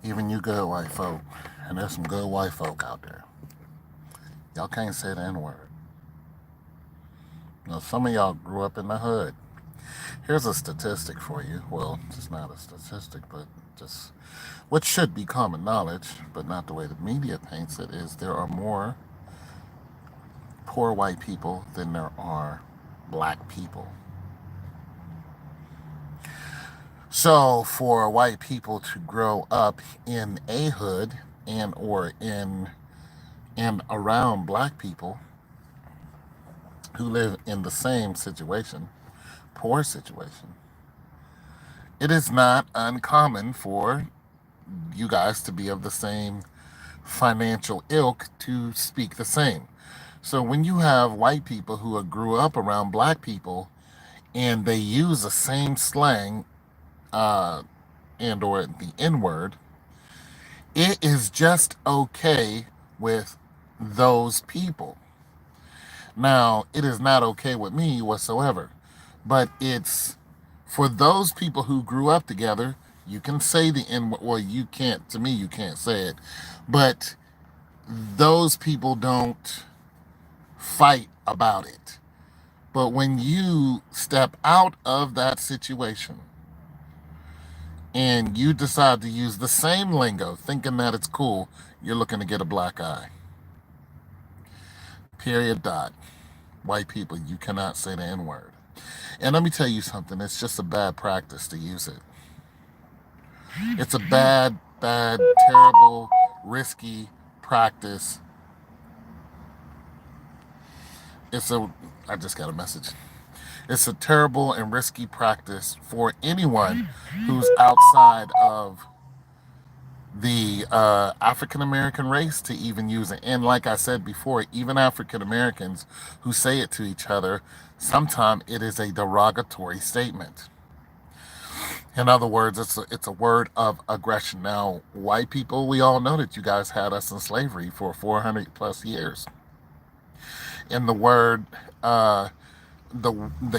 Even you good white folk, and there's some good white folk out there. Y'all can't say the N word. Some of y'all grew up in the hood. Here's a statistic for you. Well, it's not a statistic, but just what should be common knowledge, but not the way the media paints it, is there are more poor white people than there are black people. So for white people to grow up in a hood and around black people who live in the same situation, poor situation, it is not uncommon for you guys to be of the same financial ilk to speak the same. So when you have white people who grew up around black people and they use the same slang uh, and or the N word, it is just okay with those people. Now, it is not okay with me whatsoever, but it's for those people who grew up together. You can say the N word, well, you can't, to me, you can't say it, but those people don't fight about it. But when you step out of that situation and you decide to use the same lingo, thinking that it's cool, you're looking to get a black eye. Period. Dot. White people, you cannot say the N word. And let me tell you something, it's just a bad practice to use it. It's a bad, terrible, risky practice. I just got a message. It's a terrible and risky practice for anyone who's outside of the African American race to even use it. And like I said before, even African Americans who say it to each other, sometimes it is a derogatory statement. In other words, it's a word of aggression. Now, white people, we all know that you guys had us in slavery for 400 plus years. And the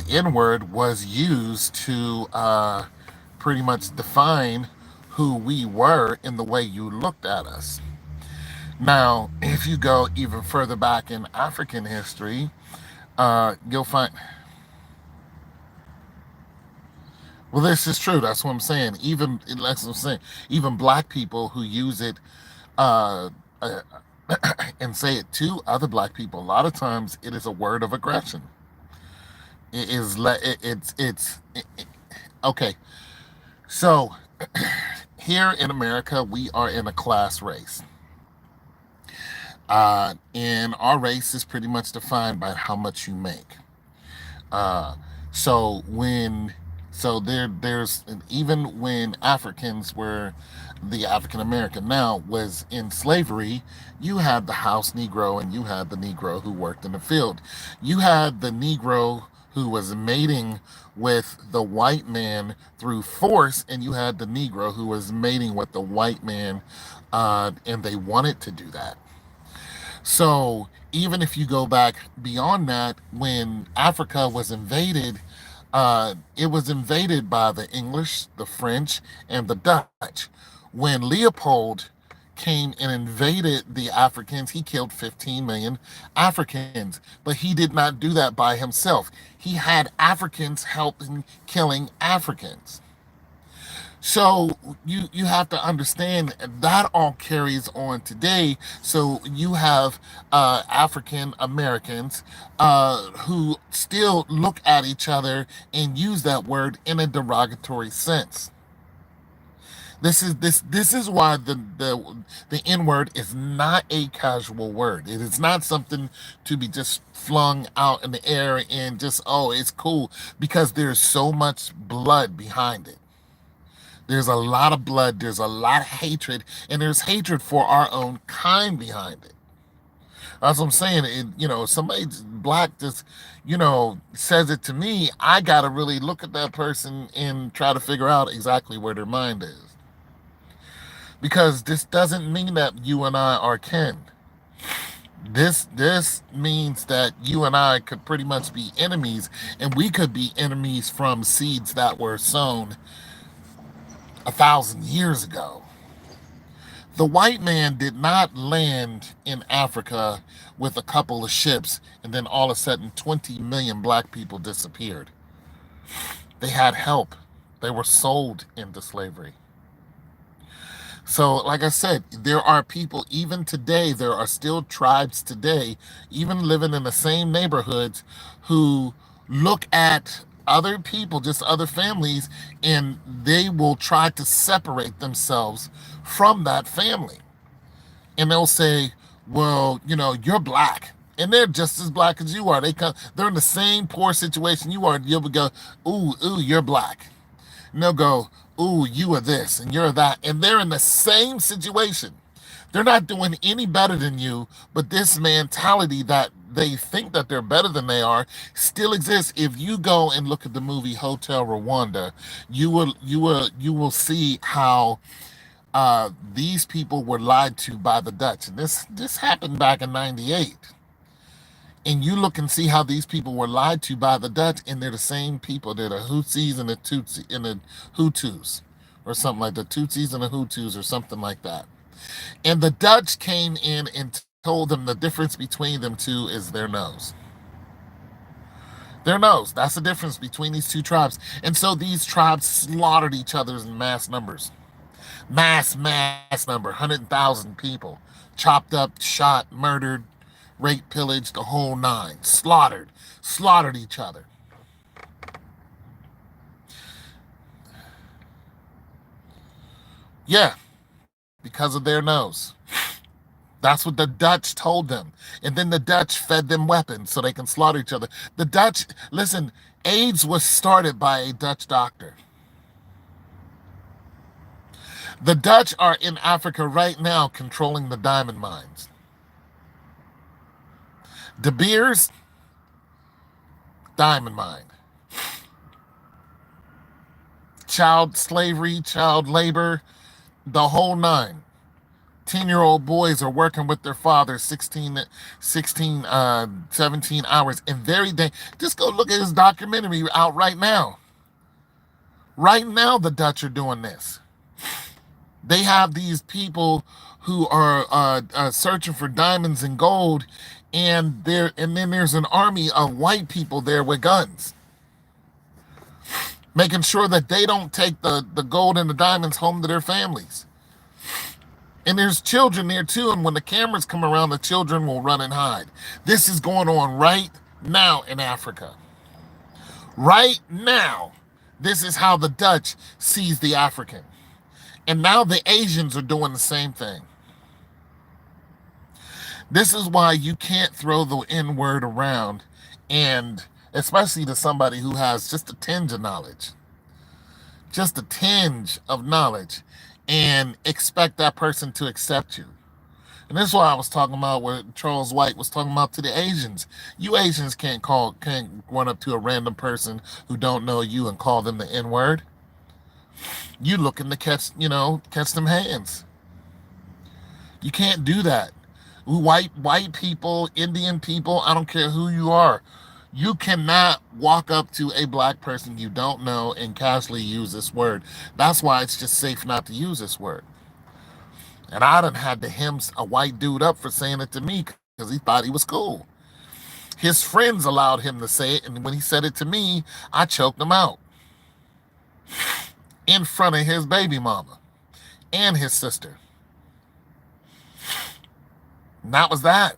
N word was used to pretty much define who we were in the way you looked at us. Now, if you go even further back in African history, you'll find. Well, this is true. That's what I'm saying. Even black people who use it uh, uh, and say it to other black people, a lot of times it is a word of aggression. It is. Okay. So here in America, we are in a class race. And our race is pretty much defined by how much you make. Uh, so when there's even when Africans were the African American now was in slavery, you had the house Negro and you had the Negro who worked in the field. You had the Negro who was mating with the white man through force, and you had the Negro who was mating with the white man, and they wanted to do that. So even if you go back beyond that, when Africa was invaded, it was invaded by the English, the French, and the Dutch. When Leopold came and invaded the Africans, he killed 15 million Africans. But he did not do that by himself. He had Africans helping killing Africans. So you have to understand that all carries on today. So you have African Americans who still look at each other and use that word in a derogatory sense. This is why the N word is not a casual word. It is not something to be just flung out in the air and just, oh, it's cool, because there's so much blood behind it. There's a lot of blood, there's a lot of hatred, and there's hatred for our own kind behind it. That's what I'm saying. Somebody black just, says it to me, I gotta really look at that person and try to figure out exactly where their mind is. Because this doesn't mean that you and I are kin. This means that you and I could pretty much be enemies, and we could be enemies from seeds that were sown 1,000 years ago. The white man did not land in Africa with a couple of ships and then all of a sudden 20 million black people disappeared. They had help. They were sold into slavery. So, like I said, there are people, even today, there are still tribes today, even living in the same neighborhoods, who look at other people, just other families, and they will try to separate themselves from that family. And they'll say, well, you're black. And they're just as black as you are. They're in the same poor situation you are. You'll go, ooh, you're black. And they'll go, ooh, you are this and you're that. And they're in the same situation. They're not doing any better than you, but this mentality that they think that they're better than they are still exists. If you go and look at the movie Hotel Rwanda, you will see how these people were lied to by the Dutch. And this happened back in '98. And you look and see how these people were lied to by the Dutch, and they're the same people. They're the Hutsis and the Tutsi and the Hutus, or something like the Tutsis and the Hutus, or something like that. And the Dutch came in and told them the difference between them two is their nose. Their nose. That's the difference between these two tribes. And so these tribes slaughtered each other in mass numbers. Mass number, 100,000 people. Chopped up, shot, murdered, raped, pillaged, the whole nine. Slaughtered each other. Yeah, because of their nose. That's what the Dutch told them. And then the Dutch fed them weapons so they can slaughter each other. The Dutch, listen, AIDS was started by a Dutch doctor. The Dutch are in Africa right now controlling the diamond mines. De Beers, diamond mine. Child slavery, child labor, the whole nine. 10-year-old boys are working with their fathers 17 hours and very day. Just go look at this documentary out right now. Right now, the Dutch are doing this. They have these people who are searching for diamonds and gold, and then there's an army of white people there with guns, making sure that they don't take the gold and the diamonds home to their families. And there's children there too, and when the cameras come around, the children will run and hide. This is going on right now in Africa. Right now, this is how the Dutch sees the African. And now the Asians are doing the same thing. This is why you can't throw the N word around, and especially to somebody who has just a tinge of knowledge, and expect that person to accept you. And this is why I was talking about what Charles White was talking about to the Asians. You Asians can't run up to a random person who don't know you and call them the N word. You looking to catch them hands. You can't do that. White people, Indian people, I don't care who you are. You cannot walk up to a black person you don't know and casually use this word. That's why it's just safe not to use this word. And I done had to hem a white dude up for saying it to me because he thought he was cool. His friends allowed him to say it, and when he said it to me, I choked him out in front of his baby mama and his sister. And that was that.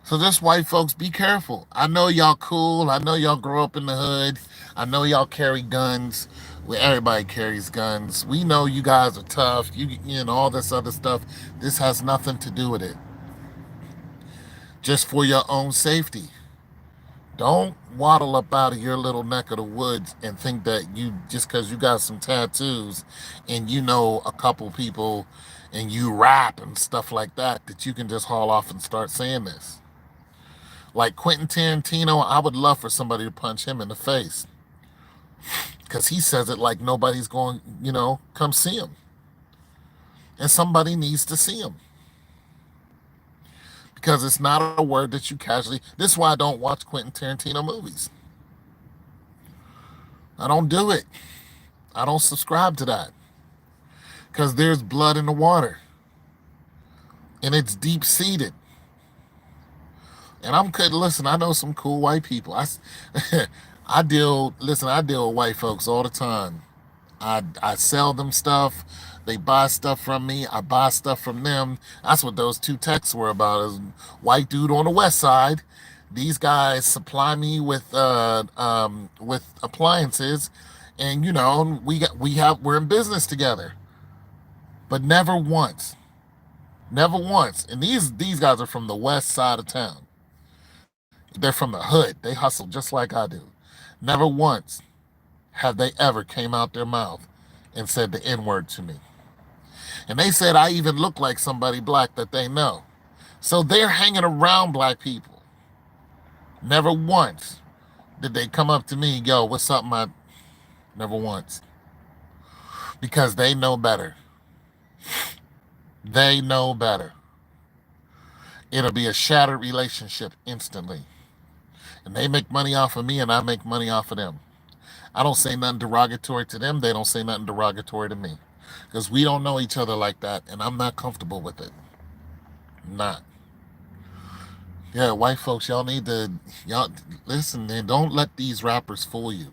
So just white folks, be careful. I know y'all cool. I know y'all grow up in the hood. I know y'all carry guns. Well, everybody carries guns. We know you guys are tough. All this other stuff. This has nothing to do with it. Just for your own safety. Don't waddle up out of your little neck of the woods and think that just because you got some tattoos and you know a couple people and you rap and stuff like that you can just haul off and start saying this. Like Quentin Tarantino, I would love for somebody to punch him in the face. Because he says it like nobody's going, come see him. And somebody needs to see him. Because it's not a word that you casually... This is why I don't watch Quentin Tarantino movies. I don't do it. I don't subscribe to that. because there's blood in the water and it's deep seated. And I'm good. Listen, I know some cool white people. I deal with white folks all the time. I sell them stuff. They buy stuff from me. I buy stuff from them. That's what those two texts were about. Is white dude on the west side. These guys supply me with appliances, and we're in business together. But never once. And these guys are from the west side of town. They're from the hood. They hustle just like I do. Never once have they ever came out their mouth and said the N word to me. And they said I even look like somebody black that they know. So they're hanging around black people. Never once did they come up to me, yo, what's up, my. Never once. Because they know better. They know better. It'll be a shattered relationship instantly. And they make money off of me, and I make money off of them. I don't say nothing derogatory to them. They don't say nothing derogatory to me. Because we don't know each other like that, and I'm not comfortable with it. Not. Yeah, white folks, y'all listen, and don't let these rappers fool you.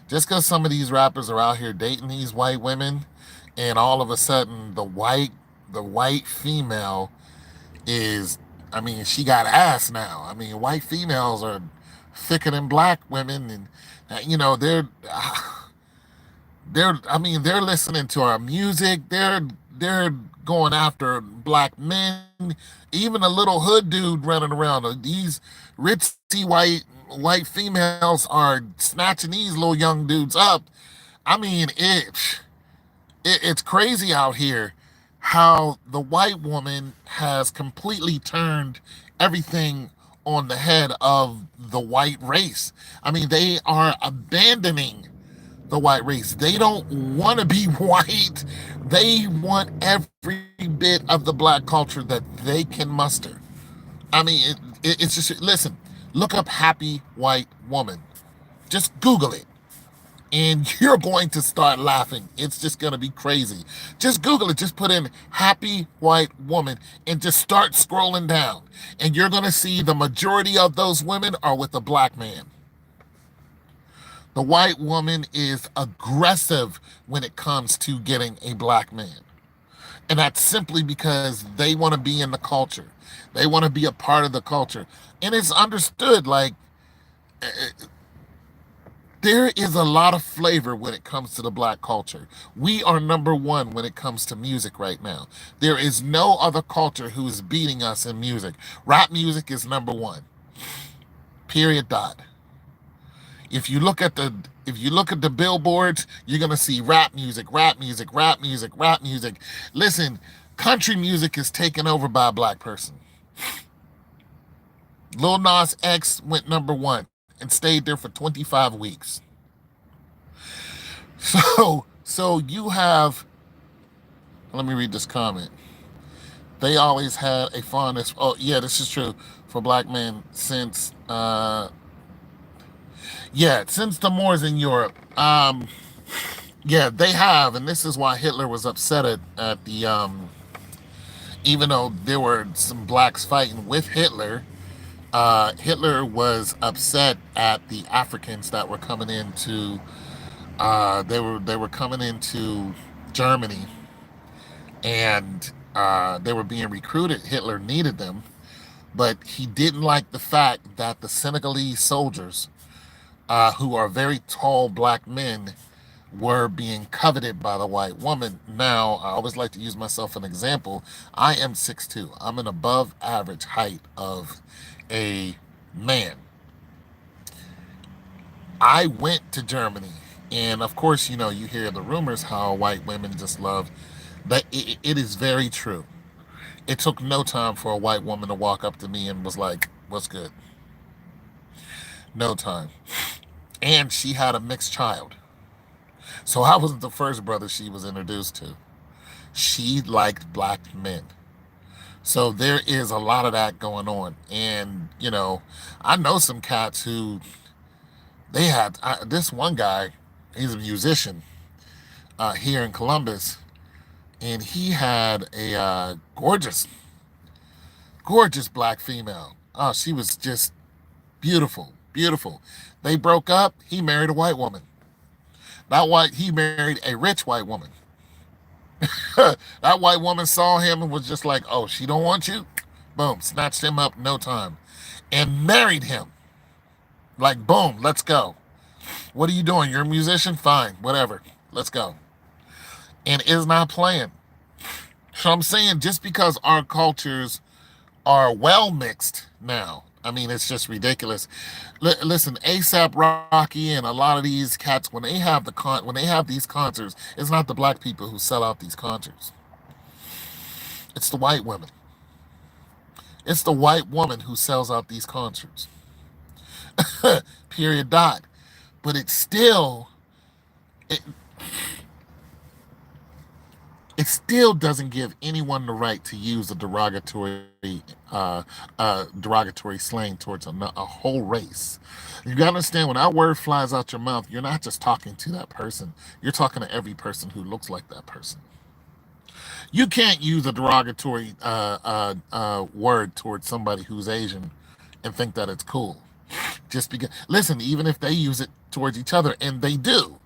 Just because some of these rappers are out here dating these white women, and all of a sudden the white female is, I mean, she got ass now. I mean, white females are thicker than black women, and they're listening to our music. They're going after black men. Even a little hood dude running around. These ritzy white females are snatching these little young dudes up. I mean, it's crazy out here how the white woman has completely turned everything on the head of the white race. I mean, they are abandoning the white race. They don't want to be white. They want every bit of the black culture that they can muster. I mean, it's just, listen, look up happy white woman. Just Google it. And you're going to start laughing. It's just going to be crazy. Just Google it. Just put in happy white woman and just start scrolling down. And you're going to see the majority of those women are with a black man. The white woman is aggressive when it comes to getting a black man. And that's simply because they want to be in the culture. They want to be a part of the culture. And it's understood, like, there is a lot of flavor when it comes to the black culture. We are number one when it comes to music right now. There is no other culture who is beating us in music. Rap music is number one. Period. Dot. If you look at the billboards, you're gonna see rap music, rap music, rap music, rap music. Listen, country music is taken over by a black person. Lil Nas X went number one and stayed there for 25 weeks. So you have. Let me read this comment. They always had a fondness. Oh yeah, this is true for black men since. Since the Moors in Europe. Yeah, they have, and this is why Hitler was upset at the. Even though there were some blacks fighting with Hitler, Hitler was upset at the Africans that were coming into. They were coming into Germany, and they were being recruited. Hitler needed them, but he didn't like the fact that the Senegalese soldiers, who are very tall black men, were being coveted by the white woman. Now, I always like to use myself an example. I am 6'2". I'm an above average height of a man. I went to Germany, and of course, you hear the rumors how white women just love, but it is very true. It took no time for a white woman to walk up to me and was like, "What's good?" No time. And she had a mixed child. So I wasn't the first brother she was introduced to. She liked black men. So there is a lot of that going on. And, I know some cats who this one guy, he's a musician here in Columbus. and he had a gorgeous, gorgeous black female. Oh, she was just beautiful, beautiful. They broke up. He married a white woman. That white he married a rich white woman. That white woman saw him and was just like, "Oh, she don't want you." Boom, snatched him up no time, and married him. Like, boom, let's go. What are you doing? You're a musician? Fine, whatever. Let's go. And is not playing. So I'm saying just because our cultures are well mixed now, I mean, it's just ridiculous. Listen, ASAP Rocky and a lot of these cats, when they have when they have these concerts, it's not the black people who sell out these concerts. It's the white women. It's the white woman who sells out these concerts. Period. Dot. But it, it still doesn't give anyone the right to use a derogatory slang towards a whole race. You gotta understand when that word flies out your mouth, you're not just talking to that person. You're talking to every person who looks like that person. You can't use a derogatory word towards somebody who's Asian and think that it's cool. Just because, listen, even if they use it towards each other, and they do,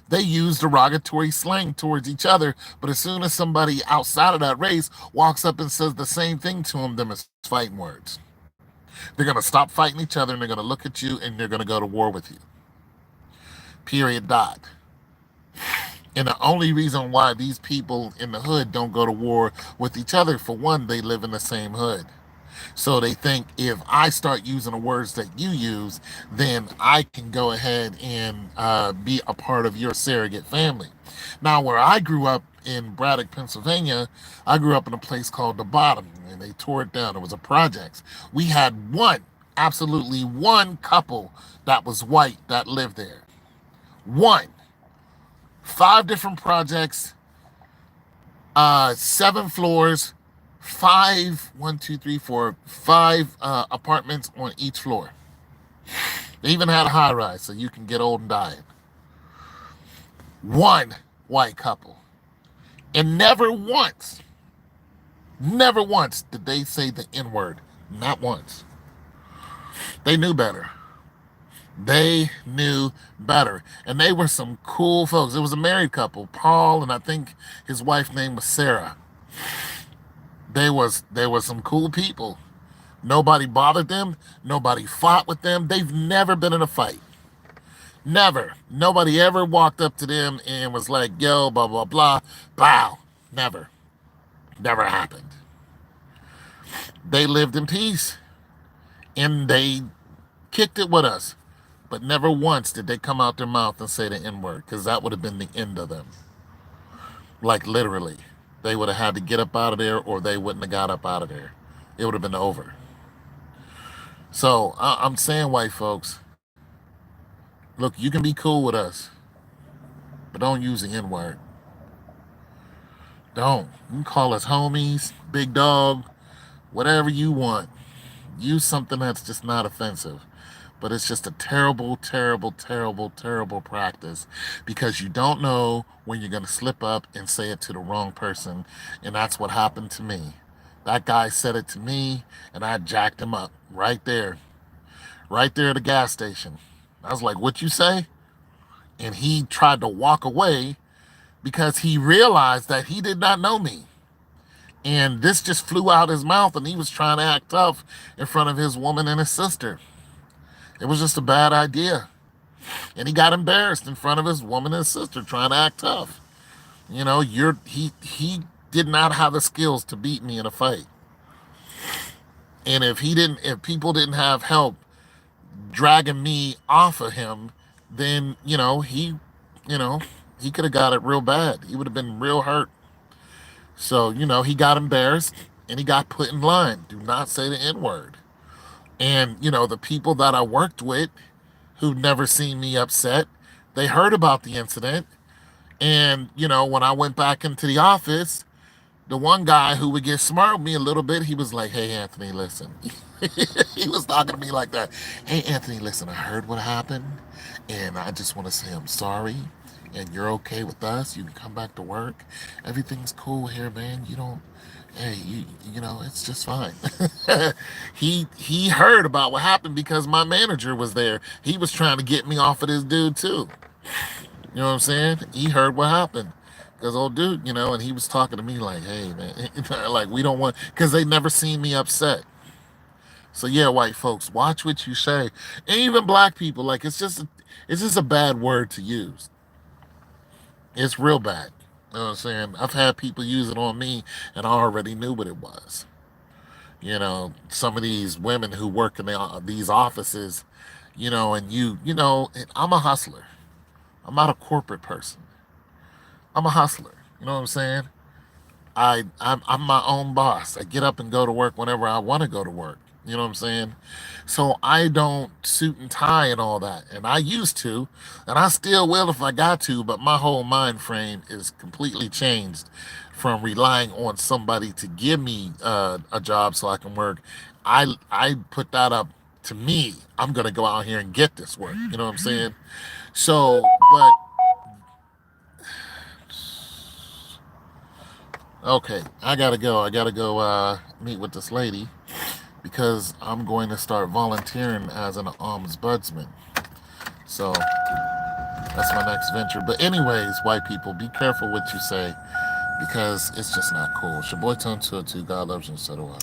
they use derogatory slang towards each other. But as soon as somebody outside of that race walks up and says the same thing to them, it's fighting words. They're going to stop fighting each other and they're going to look at you and they're going to go to war with you. Period. Dot. And the only reason why these people in the hood don't go to war with each other, for one, they live in the same hood. So they think if I start using the words that you use, then I can go ahead and be a part of your surrogate family. Now, where I grew up in Braddock, Pennsylvania, I grew up in a place called The Bottom, and they tore it down. It was a projects. We had absolutely one couple that was white that lived there. One. 5 different projects, 7 floors, five, one, two, three, four, five apartments on each floor. They even had a high rise so you can get old and die. One white couple. And never once did they say the N word. Not once. They knew better. They knew better. And they were some cool folks. It was a married couple, Paul, and I think his wife's name was Sarah. They were some cool people. Nobody bothered them. Nobody fought with them. They've never been in a fight. Never. Nobody ever walked up to them and was like, yo, blah, blah, blah. Bow. Never. Never happened. They lived in peace. And they kicked it with us. But never once did they come out their mouth and say the N word, because that would have been the end of them. Like literally. They would have had to get up out of there, or they wouldn't have got up out of there. It would have been over. So I'm saying, white folks, look, you can be cool with us, but don't use the N word. Don't. You can call us homies, big dog, whatever you want. Use something that's just not offensive. But it's just a terrible, terrible, terrible, terrible practice, because you don't know when you're going to slip up and say it to the wrong person. And that's what happened to me. That guy said it to me, and I jacked him up right there at the gas station. I was like, what you say? And he tried to walk away because he realized that he did not know me. And this just flew out his mouth, and he was trying to act tough in front of his woman and his sister. It was just a bad idea. And he got embarrassed in front of his woman and his sister trying to act tough. You know, he did not have the skills to beat me in a fight. And if people didn't have help dragging me off of him, then, he could have got it real bad. He would have been real hurt. So, he got embarrassed and he got put in line. Do not say the N word. And, the people that I worked with who'd never seen me upset, they heard about the incident. And, when I went back into the office, the one guy who would get smart with me a little bit, he was like, hey, Anthony, listen. He was talking to me like that. Hey, Anthony, listen, I heard what happened. And I just want to say I'm sorry. and you're okay with us. You can come back to work. Everything's cool here, man. You don't. Hey, you know it's just fine. He heard about what happened because my manager was there. He was trying to get me off of this dude too. You know what I'm saying? He heard what happened. Because old dude, you know, and he was talking to me like, hey, man, like, we don't want, because they never seen me upset. So yeah, white folks, watch what you say. And even black people, like, it's just a bad word to use. It's real bad. You know what I'm saying? I've had people use it on me, and I already knew what it was. You know, some of these women who work in these offices, you know, and I'm a hustler. I'm not a corporate person. I'm a hustler. You know what I'm saying? I'm my own boss. I get up and go to work whenever I want to go to work. You know what I'm saying? So I don't suit and tie and all that. And I used to, and I still will if I got to, but my whole mind frame is completely changed from relying on somebody to give me a job so I can work. I put that up to me. I'm gonna go out here and get this work. You know what I'm saying? So, but okay, I gotta go. I gotta go meet with this lady because I'm going to start volunteering as an ombudsman. So that's my next venture. But anyways, white people, be careful what you say because it's just not cool. It's your boy Tone 202. God loves you, and so do I.